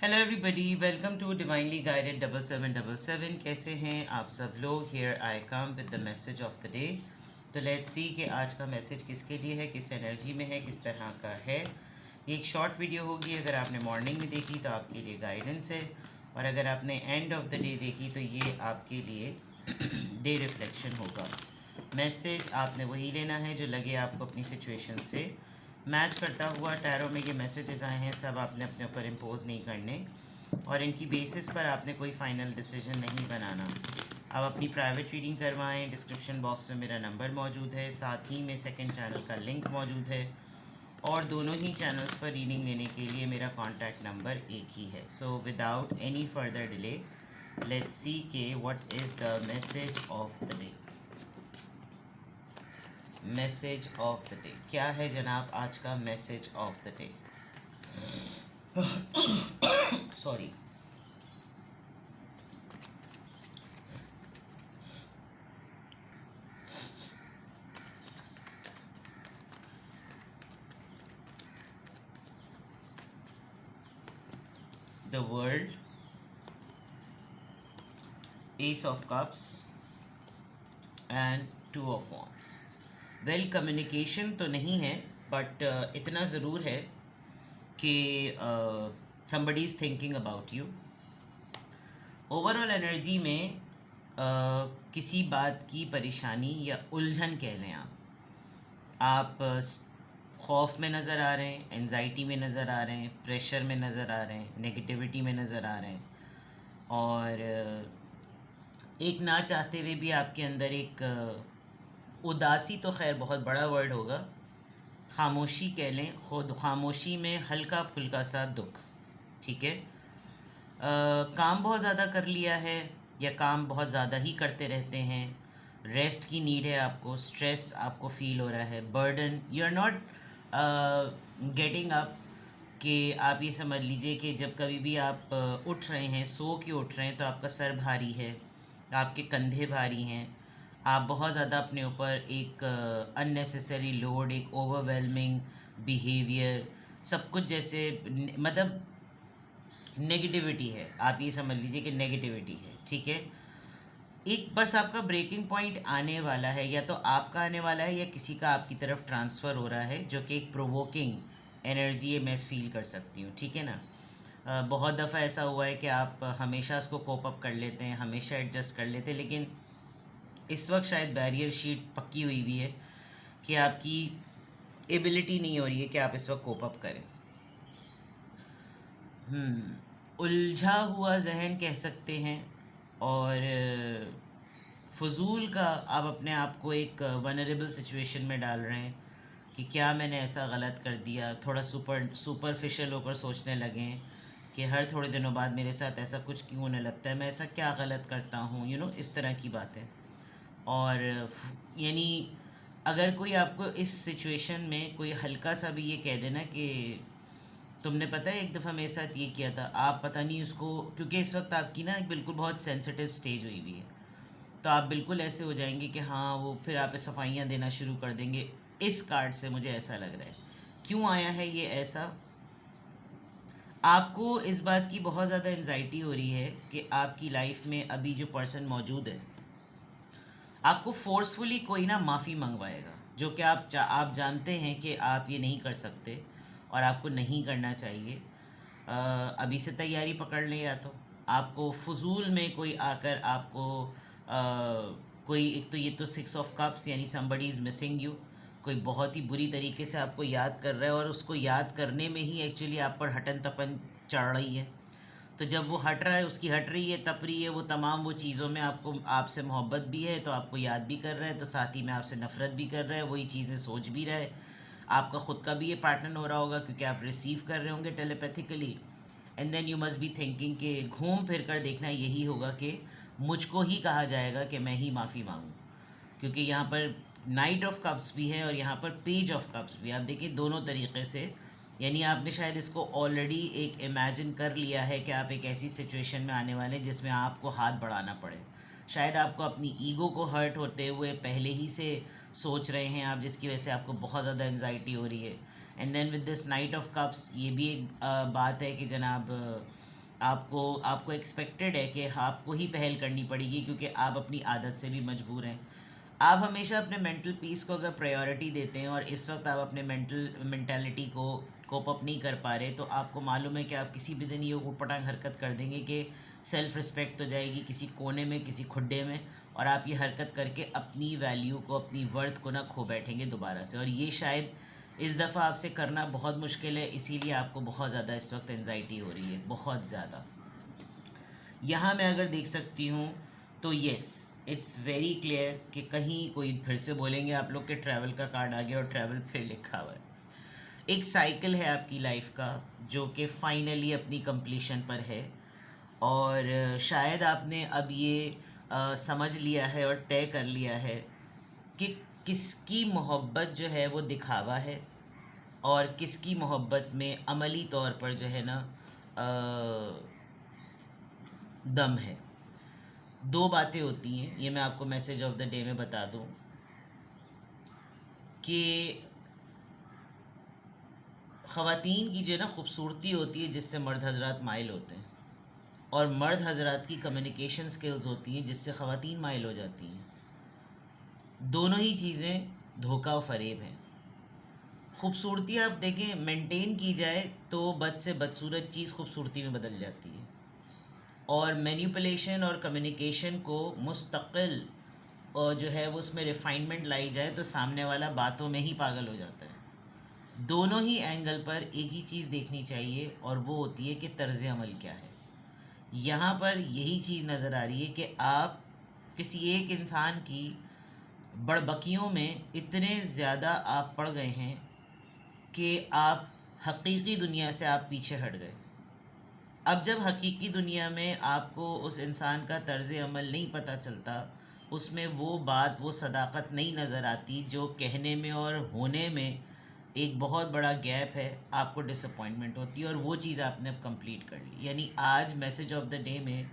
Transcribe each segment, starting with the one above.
Hello everybody, welcome to divinely guided 7777। कैसे हैं आप सब लोग? Here I come with the message of the day. तो लेट्स सी कि आज का मैसेज किसके लिए है, किस एनर्जी में है, किस तरह का है। ये एक शॉर्ट वीडियो होगी। अगर आपने मॉर्निंग में देखी तो आपके लिए गाइडेंस है, और अगर आपने एंड ऑफ द डे देखी तो ये आपके लिए डे रिफ्लेक्शन होगा। मैसेज आपने वही लेना है जो लगे आपको अपनी सिचुएशन से मैच करता हुआ। टैरो में ये मैसेजेस आए हैं, सब आपने अपने ऊपर इम्पोज नहीं करने, और इनकी बेसिस पर आपने कोई फ़ाइनल डिसीजन नहीं बनाना। आप अपनी प्राइवेट रीडिंग करवाएं। डिस्क्रिप्शन बॉक्स में मेरा नंबर मौजूद है, साथ ही में सेकंड चैनल का लिंक मौजूद है, और दोनों ही चैनल्स पर रीडिंग लेने के लिए मेरा कॉन्टैक्ट नंबर एक ही है। So without any further delay let's see के what is the message of the day. Message of the day क्या है जनाब? आज का message of the day, sorry, the world, ace of cups and two of wands. Well, communication तो नहीं है, but इतना ज़रूर है कि somebody is thinking about you। Overall energy में किसी बात की परेशानी या उलझन कह लें आप खौफ में नज़र आ रहे हैं, एंजाइटी में नज़र आ रहे हैं, प्रेशर में नज़र आ रहे हैं, नेगेटिविटी में नज़र आ रहे हैं, और एक ना चाहते हुए भी आपके अंदर एक उदासी, तो खैर बहुत बड़ा वर्ड होगा, खामोशी कह लें, खुद खामोशी में हल्का फुल्का सा दुख। ठीक है, काम बहुत ज़्यादा कर लिया है, या काम बहुत ज़्यादा ही करते रहते हैं, रेस्ट की नीड है आपको, स्ट्रेस आपको फील हो रहा है, burden, you are not getting up. कि आप ये समझ लीजिए कि जब कभी भी आप उठ रहे हैं, सो के उठ रहे हैं, तो आपका सर भारी है, आपके कंधे भारी हैं, आप बहुत ज़्यादा अपने ऊपर एक अननेसेसरी लोड, एक ओवरवेलमिंग बिहेवियर, सब कुछ जैसे मतलब नेगेटिविटी है। आप ये समझ लीजिए कि नेगेटिविटी है। ठीक है, एक बस आपका ब्रेकिंग पॉइंट आने वाला है, या तो आपका आने वाला है या किसी का आपकी तरफ ट्रांसफ़र हो रहा है, जो कि एक प्रोवोकिंग एनर्जी है, मैं फील कर सकती हूँ। ठीक है ना, बहुत दफ़ा ऐसा हुआ है कि आप हमेशा उसको कोप अप कर लेते हैं, हमेशा एडजस्ट कर लेते हैं, लेकिन इस वक्त शायद बैरियर शीट पक्की हुई हुई है कि आपकी एबिलिटी नहीं हो रही है कि आप इस वक्त कोप अप करें। उलझा हुआ जहन कह सकते हैं, और फजूल का आप अपने आप को एक वनरेबल सिचुएशन में डाल रहे हैं कि क्या मैंने ऐसा गलत कर दिया। थोड़ा सुपरफिशियल होकर सोचने लगें कि हर थोड़े दिनों बाद मेरे साथ ऐसा कुछ क्यों होने लगता है, मैं ऐसा क्या गलत करता हूँ, इस तरह की बातें। और यानी अगर कोई आपको इस सिचुएशन में कोई हल्का सा भी ये कह देना कि तुमने पता है एक दफ़ा मेरे साथ ये किया था, आप पता नहीं उसको, क्योंकि इस वक्त आपकी ना एक बिल्कुल बहुत सेंसिटिव स्टेज हुई हुई है, तो आप बिल्कुल ऐसे हो जाएंगे कि हाँ, वो फिर आप सफाइयाँ देना शुरू कर देंगे। इस कार्ड से मुझे ऐसा लग रहा है। क्यों आया है ये ऐसा? आपको इस बात की बहुत ज़्यादा एंजाइटी हो रही है कि आपकी लाइफ में अभी जो पर्सन मौजूद है, आपको फोर्सफुली कोई ना माफ़ी मंगवाएगा, जो कि आप जानते हैं कि आप ये नहीं कर सकते और आपको नहीं करना चाहिए। अभी से तैयारी पकड़ लें, या तो आपको फजूल में कोई आकर आपको कोई, एक तो ये तो 6 ऑफ कप्स, यानी समबडी इज़ मिसिंग यू, कोई बहुत ही बुरी तरीके से आपको याद कर रहा है, और उसको याद करने में ही एक्चुअली आप पर हटन तपन चढ़ रही है। तो जब वो हट रहा है, उसकी हट रही है, तप रही है, वो तमाम वो चीज़ों में आपको, आपसे मोहब्बत भी है तो आपको याद भी कर रहा है, तो साथ ही में आपसे नफ़रत भी कर रहा है, वही चीज़ें सोच भी रहा है। आपका ख़ुद का भी ये पैटर्न हो रहा होगा, क्योंकि आप रिसीव कर रहे होंगे telepathically, and then you must be thinking कि घूम फिर कर देखना यही होगा कि मुझको ही कहा जाएगा कि मैं ही माफ़ी मांगूँ, क्योंकि यहाँ पर नाइट ऑफ कप्स भी है और यहाँ पर पेज ऑफ कप्स भी। आप देखिए दोनों तरीके से, यानी आपने शायद इसको ऑलरेडी एक इमेजिन कर लिया है कि आप एक ऐसी सिचुएशन में आने वाले हैं जिसमें आपको हाथ बढ़ाना पड़े। शायद आपको अपनी ईगो को हर्ट होते हुए पहले ही से सोच रहे हैं आप, जिसकी वजह से आपको बहुत ज़्यादा एंजाइटी हो रही है। And then with this knight of cups, ये भी एक बात है कि जनाब आपको आपको एक्सपेक्टेड है कि आपको ही पहल करनी पड़ेगी, क्योंकि आप अपनी आदत से भी मजबूर हैं। आप हमेशा अपने मेंटल पीस को अगर प्रायोरिटी देते हैं और इस वक्त आप अपने मेंटल मेंटालिटी को कोप अप नहीं कर पा रहे, तो आपको मालूम है कि आप किसी भी दिन ये ऊटपटांग हरकत कर देंगे कि सेल्फ रिस्पेक्ट तो जाएगी किसी कोने में, किसी खुड्डे में, और आप ये हरकत करके अपनी वैल्यू को, अपनी वर्थ को ना खो बैठेंगे दोबारा से। और ये शायद इस दफ़ा आपसे करना बहुत मुश्किल है, इसीलिए आपको बहुत ज़्यादा इस वक्त एंजाइटी हो रही है, बहुत ज़्यादा। यहाँ मैं अगर देख सकती हूँ तो येस, इट्स वेरी क्लियर कि कहीं कोई फिर से बोलेंगे आप लोग के ट्रैवल का कार्ड आ गया और ट्रैवल फिर लिखा हुआ है। एक साइकिल है आपकी लाइफ का जो कि फाइनली अपनी कंप्लीशन पर है, और शायद आपने अब ये समझ लिया है और तय कर लिया है कि किसकी मोहब्बत जो है वो दिखावा है और किसकी मोहब्बत में अमली तौर पर जो है ना दम है। दो बातें होती हैं, ये मैं आपको मैसेज ऑफ द डे में बता दूं कि ख़वातीन की जो है ना खूबसूरती होती है जिससे मर्द हजरात माइल होते हैं, और मर्द हजरात की कम्युनिकेशन स्किल्स होती हैं जिससे ख़वातीन माइल हो जाती हैं। दोनों ही चीज़ें धोखा और फ़रेब हैं। खूबसूरती आप देखें मेंटेन की जाए तो बद से बदसूरत चीज़ खूबसूरती में बदल जाती है, और मैनिपुलेशन और कम्युनिकेशन को मुस्तकिल और जो है वो उसमें रिफाइनमेंट लाई जाए तो सामने वाला बातों में ही पागल हो जाता है। दोनों ही एंगल पर एक ही चीज़ देखनी चाहिए, और वो होती है कि तर्ज़ अमल क्या है। यहाँ पर यही चीज़ नज़र आ रही है कि आप किसी एक इंसान की बड़बकियों में इतने ज़्यादा आप पड़ गए हैं कि आप हकीकी दुनिया से आप पीछे हट गए। अब जब हकीकी दुनिया में आपको उस इंसान का तर्ज़ अमल नहीं पता चलता, उसमें वो बात, वो सदाकत नहीं नज़र आती जो कहने में और होने में एक बहुत बड़ा गैप है, आपको डिसअपॉइंटमेंट होती है, और वो चीज़ आपने अब कंप्लीट कर ली। यानी आज मैसेज ऑफ द डे में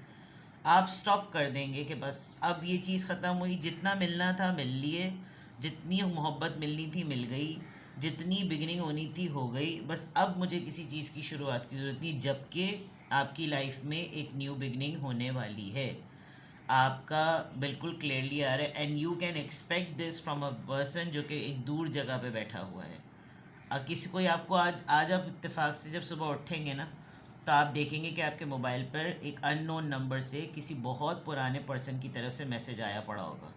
आप स्टॉप कर देंगे कि बस अब ये चीज़ ख़त्म हुई, जितना मिलना था मिल लिए, जितनी मोहब्बत मिलनी थी मिल गई, जितनी बिगिनिंग होनी थी हो गई, बस अब मुझे किसी चीज़ की शुरुआत की ज़रूरत नहीं, जबकि आपकी लाइफ में एक न्यू बिगिनिंग होने वाली है। आपका बिल्कुल क्लियरली आ रहा है, and you can expect this from a person जो कि एक दूर जगह पे बैठा हुआ है। किसी कोई आपको आज आप इत्तेफाक से जब सुबह उठेंगे ना, तो आप देखेंगे कि आपके मोबाइल पर एक अननोन नंबर से किसी बहुत पुराने पर्सन की तरफ से मैसेज आया पड़ा होगा,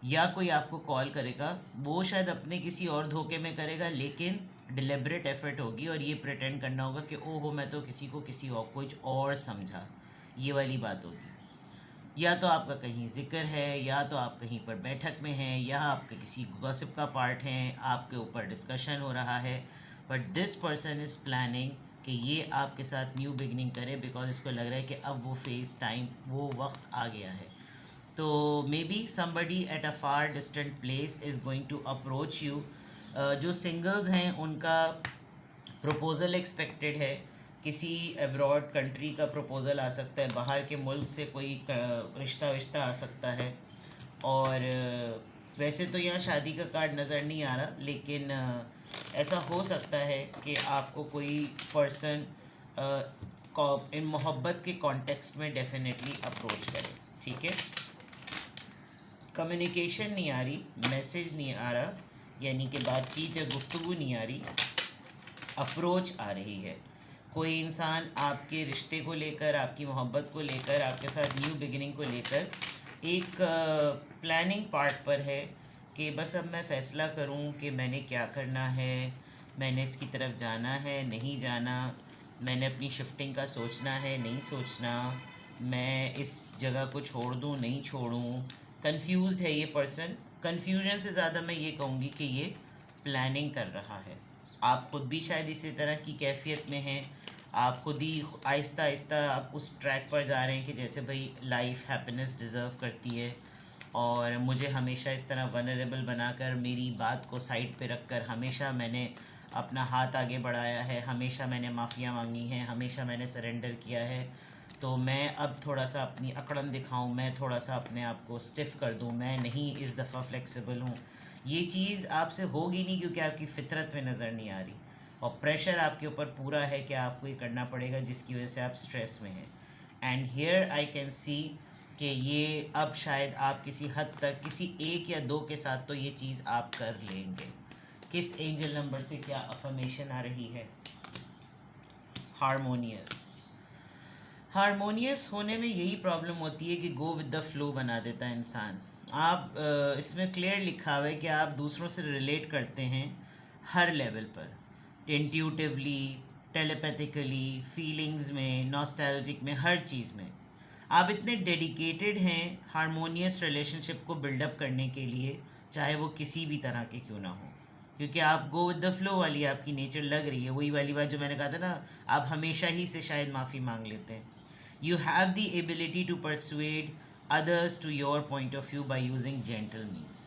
या कोई आपको कॉल करेगा, वो शायद अपने किसी और धोखे में करेगा, लेकिन डिलिबरेट एफर्ट होगी, और ये प्रिटेंड करना होगा कि ओहो मैं तो किसी को किसी और कुछ और समझा, ये वाली बात होगी। या तो आपका कहीं ज़िक्र है, या तो आप कहीं पर बैठक में हैं, या आपके किसी गॉसिप का पार्ट हैं, आपके ऊपर डिस्कशन हो रहा है, but this person is planning कि ये आपके साथ न्यू बिगनिंग करे, बिकॉज इसको लग रहा है कि अब वो फेस टाइम, वो वक्त आ गया है। तो maybe somebody at a far distant place is going to approach you. जो सिंगल्स हैं उनका प्रपोज़ल एक्सपेक्टेड है, किसी अब्रॉड कंट्री का प्रपोज़ल आ सकता है, बाहर के मुल्क से कोई रिश्ता विश्ता आ सकता है। और वैसे तो यहाँ शादी का कार्ड नज़र नहीं आ रहा, लेकिन ऐसा हो सकता है कि आपको कोई पर्सन इन मोहब्बत के कॉन्टेक्स्ट में डेफिनेटली अप्रोच करे। ठीक है, कम्युनिकेशन नहीं आ रही, मैसेज नहीं आ रहा, यानी कि बातचीत या गुफ्तगू नहीं आ रही, अप्रोच आ रही है। कोई इंसान आपके रिश्ते को लेकर, आपकी मोहब्बत को लेकर, आपके साथ न्यू बिगिनिंग को लेकर एक प्लानिंग पार्ट पर है कि बस अब मैं फ़ैसला करूं कि मैंने क्या करना है, मैंने इसकी तरफ जाना है नहीं जाना, मैंने अपनी शिफ्टिंग का सोचना है नहीं सोचना, मैं इस जगह को छोड़ दूं नहीं छोड़ूं। कंफ्यूज्ड है ये पर्सन। कंफ्यूजन से ज़्यादा मैं ये कहूँगी कि ये प्लानिंग कर रहा है। आप ख़ुद भी शायद इसी तरह की कैफियत में हैं, आप खुद ही आहिस्ता आहिस्ता आप उस ट्रैक पर जा रहे हैं कि जैसे भाई लाइफ हैप्पीनेस डिज़र्व करती है, और मुझे हमेशा इस तरह वनरेबल बनाकर, मेरी बात को साइड पे रखकर हमेशा मैंने अपना हाथ आगे बढ़ाया है, हमेशा मैंने माफ़ियाँ मांगी हैं, हमेशा मैंने सरेंडर किया है, तो मैं अब थोड़ा सा अपनी अकड़न दिखाऊं, मैं थोड़ा सा अपने आप को स्टिफ़ कर दूं, मैं नहीं इस दफ़ा फ्लेक्सिबल हूं। ये चीज़ आपसे होगी नहीं, क्योंकि आपकी फ़ितरत में नज़र नहीं आ रही। और प्रेशर आपके ऊपर पूरा है कि आपको ये करना पड़ेगा, जिसकी वजह से आप स्ट्रेस में हैं. And here I can see कि ये अब शायद आप किसी हद तक किसी एक या दो के साथ तो ये चीज़ आप कर लेंगे. किस एंजल नंबर से क्या अफर्मेशन आ रही है? हारमोनियस. हारमोनियस होने में यही प्रॉब्लम होती है कि गो विद द फ्लो बना देता है इंसान. आप इसमें क्लियर लिखा हुआ है कि आप दूसरों से रिलेट करते हैं हर लेवल पर, इंट्यूटिवली, टेलीपैथिकली, फीलिंग्स में, नॉस्टैल्जिक में, हर चीज़ में. आप इतने डेडिकेटेड हैं हारमोनियस रिलेशनशिप को बिल्डअप करने के लिए, चाहे वो किसी भी तरह के क्यों ना हो, क्योंकि आप गो विद द फ्लो वाली आपकी नेचर लग रही है. वही वाली बात जो मैंने कहा था ना, आप हमेशा ही से शायद माफ़ी मांग लेते हैं. You have the ability to persuade others to your point of view by using gentle means.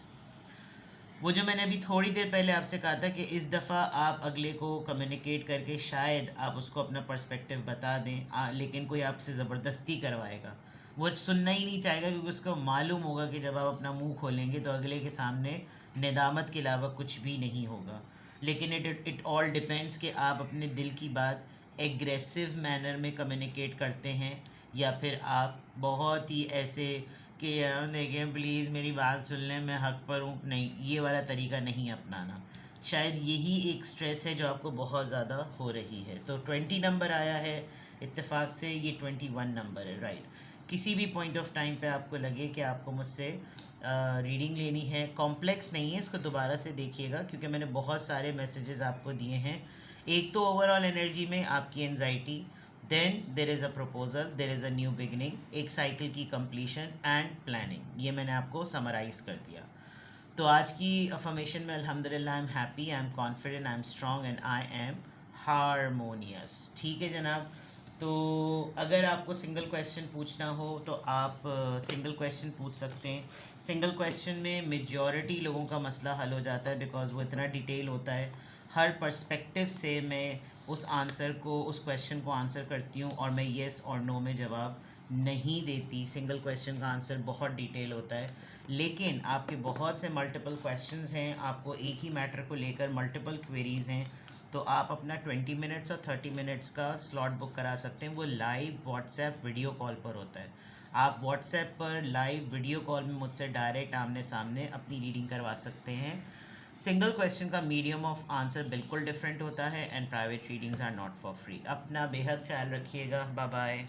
वो जो मैंने अभी थोड़ी देर पहले आपसे कहा था कि इस दफ़ा आप अगले को कम्युनिकेट करके शायद आप उसको अपना पर्सपेक्टिव बता दें, लेकिन कोई आपसे ज़बरदस्ती करवाएगा, वो सुनना ही नहीं चाहेगा, क्योंकि उसको मालूम होगा कि जब आप अपना मुंह खोलेंगे तो अगले के सामने नेदामत के अलावा कुछ भी नहीं होगा. लेकिन इट ऑल डिपेंड्स कि आप अपने दिल की बात एग्रेसिव मैनर में कम्युनिकेट करते हैं या फिर आप बहुत ही ऐसे कि देखें प्लीज़ मेरी बात सुन लें, मैं हक पर हूँ. नहीं, ये वाला तरीका नहीं अपनाना. शायद यही एक स्ट्रेस है जो आपको बहुत ज़्यादा हो रही है. तो 20 नंबर आया है इत्तेफाक से, ये 21 नंबर है. राइट. किसी भी पॉइंट ऑफ टाइम पे आपको लगे कि आपको मुझसे रीडिंग लेनी है, कॉम्प्लेक्स नहीं है, इसको दोबारा से देखिएगा, क्योंकि मैंने बहुत सारे मैसेजेस आपको दिए हैं. एक तो ओवरऑल एनर्जी में आपकी anxiety, then there is a proposal, there is a new beginning, एक साइकिल की कंप्लीशन एंड प्लानिंग. ये मैंने आपको समराइज़ कर दिया. तो आज की अफर्मेशन में अल्हम्दुलिल्लाह I am happy, I am confident, I am strong and I am harmonious. ठीक है जनाब. तो अगर आपको सिंगल क्वेश्चन पूछना हो तो आप सिंगल क्वेश्चन पूछ सकते हैं. सिंगल क्वेश्चन में मेजॉरिटी लोगों का मसला हल हो जाता है, बिकॉज वो इतना डिटेल होता है. हर पर्सपेक्टिव से मैं उस आंसर को, उस क्वेश्चन को आंसर करती हूँ, और मैं येस और नो में जवाब नहीं देती. सिंगल क्वेश्चन का आंसर बहुत डिटेल होता है. लेकिन आपके बहुत से मल्टीपल क्वेश्चंस हैं, आपको एक ही मैटर को लेकर मल्टीपल क्वेरीज़ हैं, तो आप अपना 20 मिनट्स और 30 मिनट्स का स्लॉट बुक करा सकते हैं. वो लाइव व्हाट्सएप वीडियो कॉल पर होता है. आप व्हाट्सएप पर लाइव वीडियो कॉल में मुझसे डायरेक्ट आमने सामने अपनी रीडिंग करवा सकते हैं. सिंगल क्वेश्चन का मीडियम ऑफ आंसर बिल्कुल डिफरेंट होता है, and private readings are not for free. अपना बेहद ख्याल रखिएगा. Bye bye.